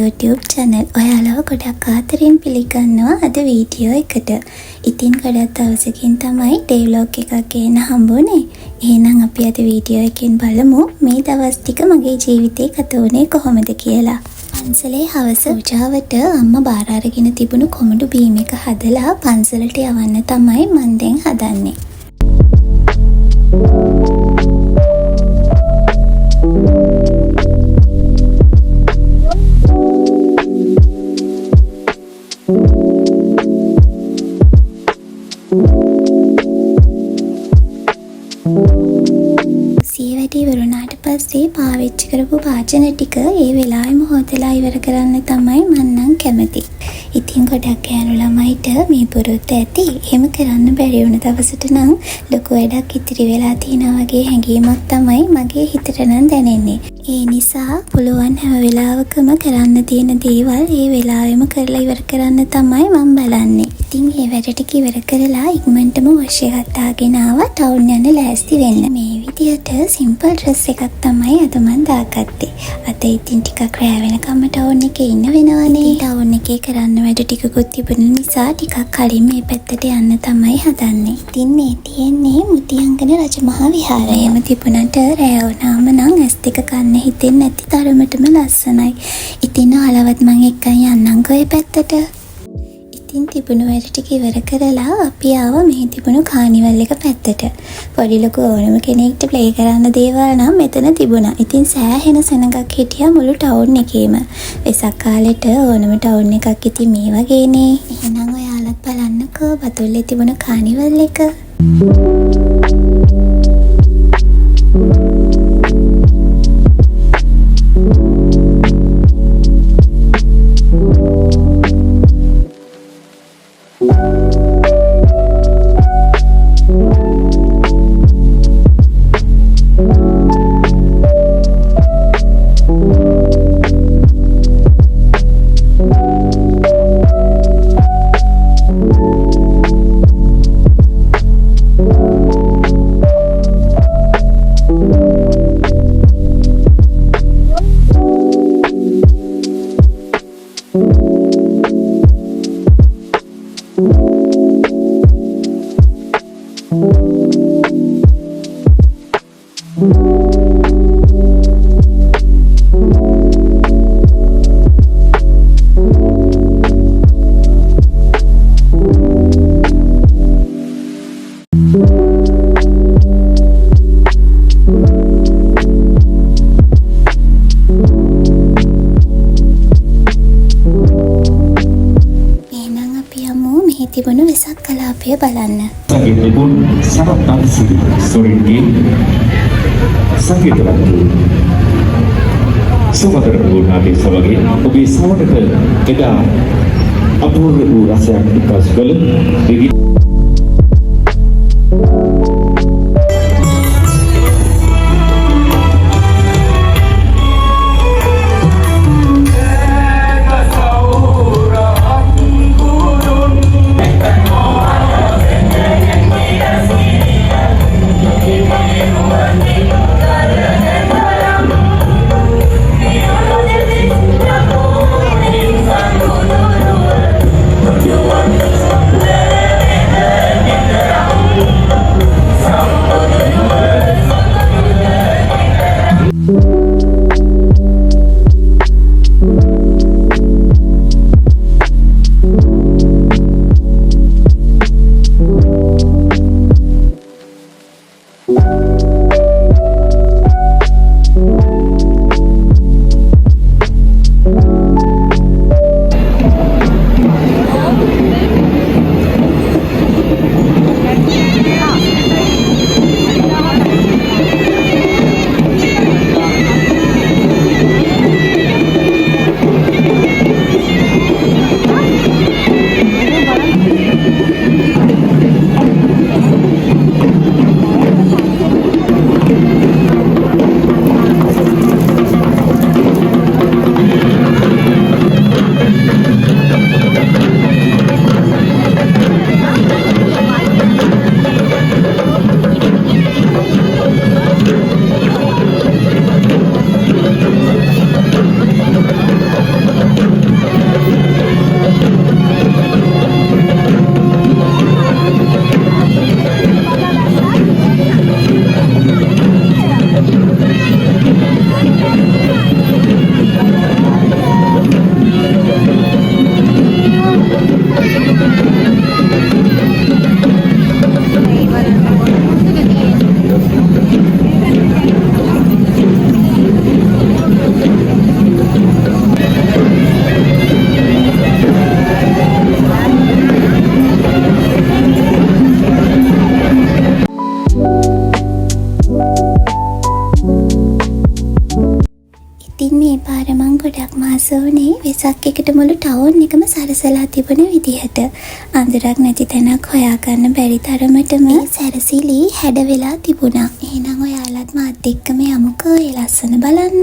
YouTube channel. ඔයාලව ගොඩක් ආදරෙන් පිළිගන්නවා අද වීඩියෝ එකට. ඉතින් ගොඩක් දවසකින් තමයි day vlog එකක් ගේන්න හම්බුනේ. එහෙනම් අපි අද වීඩියෝ එකෙන් බලමු මේ දවස් ටික මගේ ජීවිතේ ගත වුණේ කොහොමද කියලා. පන්සලේ හවස පූජාවට අම්මා බාර අරගෙන තිබුණු කොමඩු බීම් එක හදලා පන්සලට යවන්න තමයි මන් දැන් හදන්නේ. සියවැටි වරුණාට පස්සේ පාවිච්චි කරපු වාචන ටික ඒ වෙලාවෙම හොදලා ඉවර කරන්න තමයි මම නම් කැමති. ඉතින් ගොඩක් ගෑනු ළමයිට මේ පුරුද්ද ඇති. එහෙම කරන්න බැරි වුණ දවසට නම් ලොකු වැඩක් ඉතිරි වෙලා තියෙනවා වගේ හැඟීමක් තමයි මගේ හිතට නම් දැනෙන්නේ. ඒ නිසා පුළුවන් හැම වෙලාවකම කරන්න තියෙන දේවල් ඒ වෙලාවෙම කරලා ඉවර කරන්න තමයි මම බලන්නේ. ඉතින් මේ වැඩ ටික ඉවර කරලා ඉක්මනටම වොෂ් එකක් දාගෙන ආවා ටවුන් යන්න ලෑස්ති වෙන්න. මේ විදියට සිම්පල් ඩ්‍රෙස් එකක් තමයි අද මම දාගත්තේ. අද ඉතින් ටිකක් රෑ වෙනකම් ටවුන් එකේ ඉන්න වෙනවනේ. ටවුන් එකේ කරන්න වැඩ ටිකකුත් තිබුණ නිසා ටිකක් කලින් මේ පැත්තට යන්න තමයි හදන්නේ. ඉතින් මේ තියෙන්නේ මුතියංගන රජමහා විහාරයම තිබුණට රෑ වුණාම නම් ඇස් දෙක කන්න හිතෙන්නේ නැති තරමටම ලස්සනයි. ඉතින් ආලවත් මම එක්කන් යන්නම්කෝ ඒ පැත්තට. ඉතින් තිබුණු වැඩ ටික ඉවර කරලා අපි ආවා මෙහි තිබුණු කානිවල් එක පැත්තට. පොඩි ලොකු ඕනම කෙනෙක්ට ප්ලේ කරන්න දේවල් නම් මෙතන තිබුණා. ඉතින් සෑහෙන සෙනඟක් හිටියා මුළු ටවුන් එකේම. වෙසක් කාලෙට ඕනම ටවුන් එකක් ඉතින් මේ වගේනේ. එහෙනම් ඔයාලත් බලන්නකෝ බතුල්ලේ තිබුණ කානිවල් එක. තිබුණු වෙසක් කලාපය බලන්න. සංගීතපුන් සමත්තාන්සිරි සොරින්ගේ සංගීතවත් සුමතර වුණාගේ සමගින් ඔබේ සමකට එදා අපූර්ව වූ රසයක් විකාශ කළ දවසක් එකට මුළු ටවුන් එකම සරසලා තිබුණ විදිහට අඳුරක් නැති තැනක් හොයාගන්න බැරි තරමටම සැරසිලි හැඩ වෙලා තිබුණා. එහෙනම් ඔයාලත් මාත් එක්කම යමුකෝ ඒ ලස්සන බලන්න.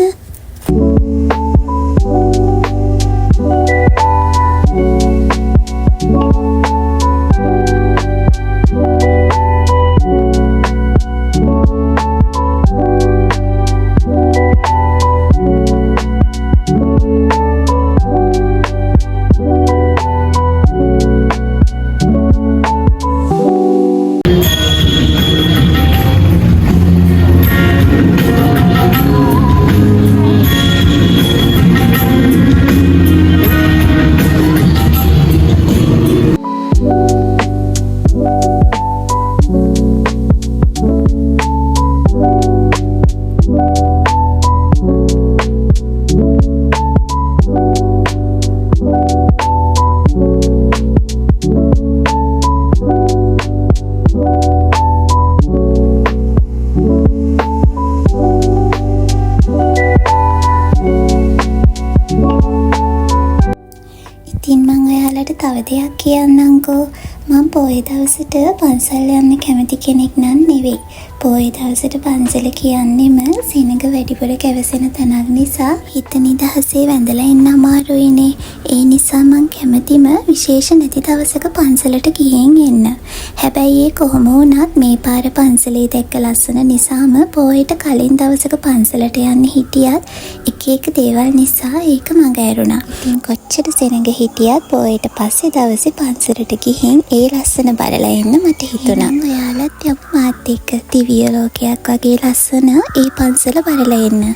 ඉතින් මං ඔයාලට තව දෙයක් කියන්නම්කෝ. මං පොයේ දවසට පන්සල් යන්න කැමති කෙනෙක් නම් නෙවෙයි. පොයේ දවසට පන්සල කියන්නෙම සෙනඟ වැඩිපුර කැවසෙන තැනක් නිසා හිත නිදහසේ වැඳලා ඉන්න අමාරුයිනේ. ඒ නිසා මං කැමතිම විශේෂ නැති දවසක පන්සලට ගිහින් එන්න. හැබැයි ඒ කොහොම වුණත් මේ පාර පන්සලේ දැක්ක ලස්සන නිසාම පොයට කලින් දවසක පන්සලට යන්න හිටියත් එක දේවල් නිසා ඒක මඟ ඇරුණා. ඉතින් කොච්චර සෙනඟ හිටියත් පොයට පස්සේ දවසේ පන්සලට ගිහින් ඒ ලස්සන බලලා එන්න මට හිතුණා. ඔයාලත් යමු මාත් එක්ක දිව්‍ය ලෝකයක් වගේ ලස්සන ඒ පන්සල බලලා එන්න.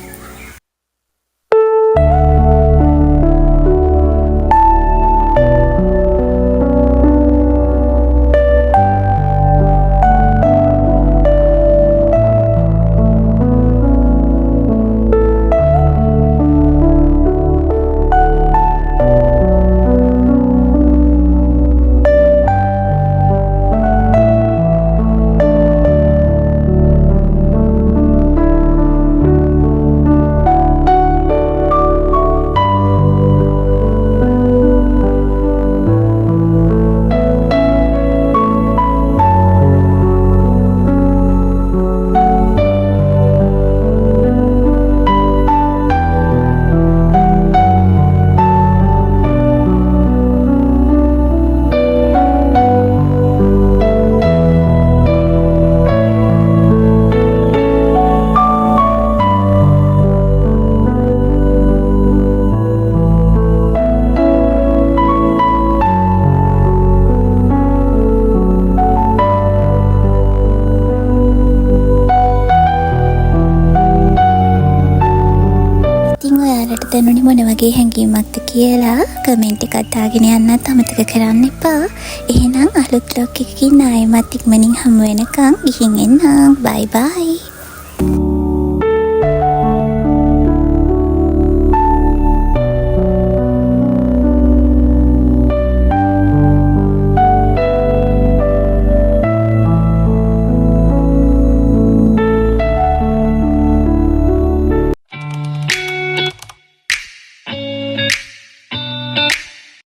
දැනුනේ මොන වගේ හැඟීමක්ද කියලා කමෙන්ට් එකක් දාගෙන යන්නත් අමතක කරන්න එපා. එහෙනම් අලුත් vlog එකකින් ආයෙමත් ඉක්මනින් හමු වෙනකන් ගිහින් එන්නම්. බයි බයි.